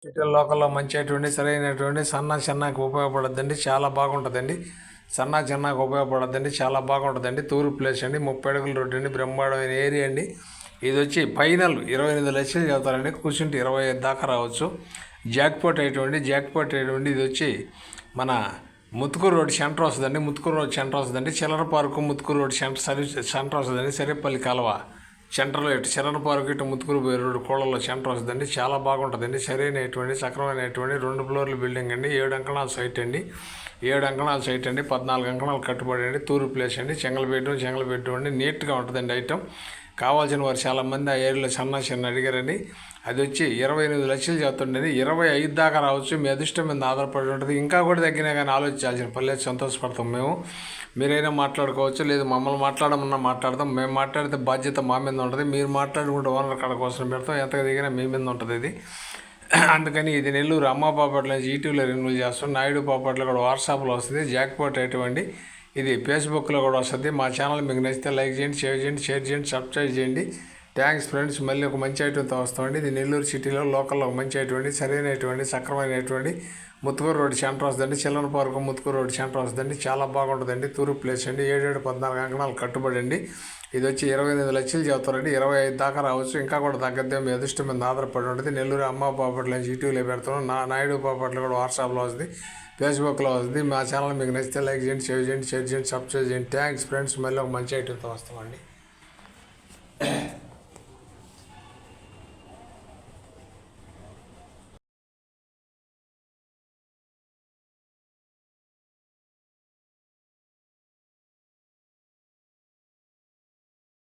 సిటీల లోకల్లో మంచిటువంటి సరైనటువంటి సన్న చిన్నకి ఉపయోగపడద్దండి, చాలా బాగుంటుందండి. సన్న చిన్నకి ఉపయోగపడద్దండి, చాలా బాగుంటుందండి. తూర్పు ప్లేస్ అండి, 30 అడుగుల రోడ్డు అండి, బ్రహ్మాండమైన ఏరియా అండి. ఇది వచ్చి ఫైనల్ 28 లక్షలు చదువుతారండి. కూర్చుంటే 25 దాకా రావచ్చు. జాక్పాట్ అయ్యేటువంటి ఇది వచ్చి మన ముత్తుకూరు రోడ్ సెంటర్ వస్తుందండి. ముత్తుకూరు రోడ్ సెంటర్ వస్తుందండి. చిల్లర పార్కు ముత్తుకూరు రోడ్ సెంటర్ వస్తుందండి. సరేపల్లి కాలువ సెంటర్లో ఇటు చిల్లర పార్కు ఇటు ముత్తుకూరు పోయే రోడ్డు కోళ్ళలో సెంటర్ వస్తుందండి. చాలా బాగుంటుందండి. సరైనటువంటి సక్రమైనటువంటి 2 ఫ్లోర్ల బిల్డింగ్ అండి. 7 అంకణాల సైట్ అండి. 14 అంకణాలు కట్టుబడి అండి. తూర్పు ప్లేస్ అండి. చెంగల్ బెడ్రూమ్ అండి. నీట్గా ఉంటుందండి ఐటమ్. కావాల్సిన వారు చాలామంది ఆ ఏరియాలో చిన్న అడిగారండి. అది వచ్చి 28 లక్షలు చెప్తుండేది. 25 దాకా రావచ్చు. మీ అదృష్టం మీద ఆధారపడి ఉంటుంది. ఇంకా కూడా తగ్గినా కానీ ఆలోచించాల్సిన పర్లేదు, సంతోషపడతాం మేము. మీరైనా మాట్లాడుకోవచ్చు, లేదు మమ్మల్ని మాట్లాడమన్నా మాట్లాడతాం. మేము మాట్లాడితే బాధ్యత మా మీద ఉంటుంది. మీరు మాట్లాడుకుంటే ఓనర్ కాడ కోసం పెడతాం. ఎంత దిగినా మీ మీద ఉంటుంది ఇది. అందుకని ఇది నెల్లూరు అమ్మ పాపట్ల నుంచి ఈటీవీలో రెన్యూల్ చేస్తాం. నాయుడు పాపట్లో కూడా వాట్సాప్లో వస్తుంది. జాక్పాట్ అటువంటి ఇది ఫేస్బుక్లో కూడా వస్తుంది. మా ఛానల్ మీకు నచ్చితే లైక్ చేయండి, షేర్ చేయండి, సబ్స్క్రైబ్ చేయండి. Thanks friends. మళ్ళీ ఒక మంచి ఐటెంతో వస్తామండి. ఇది నెల్లూరు సిటీలో లోకల్లో ఒక మంచి ఐటెండి, సరైనటువంటి సక్రమైనటువంటి ముత్తుకూరు రోడ్ సెంటర్ వస్తుందండి. చిల్లర పార్కు ముత్తుకూరు రోడ్ సెంటర్ వస్తుందండి. చాలా బాగుంటుందండి. తూర్పు ప్లేస్ అండి. 14 అంకణాలు కట్టుబడి అండి. ఇది వచ్చి 28 లక్షలు చెబుతారండి. 25 దాకా రావచ్చు. ఇంకా కూడా తగ్గద్దే, మీ అదృష్టం మీద ఆధారపడి ఉంటుంది. నెల్లూరు అమ్మ పాపట్ల నుంచి ఈటీవీలో పెడుతున్నాం. నాయుడు పాపట్లు కూడా వాట్సాప్లో వస్తుంది, ఫేస్బుక్లో వస్తుంది. మా ఛానల్ మీకు నచ్చితే లైక్ చేయండి, షేర్ చేయండి, సబ్స్క్రైబ్ చేయండి. Thanks friends. మళ్ళీ ఒక మంచి ఐటెంతో వస్తామండి.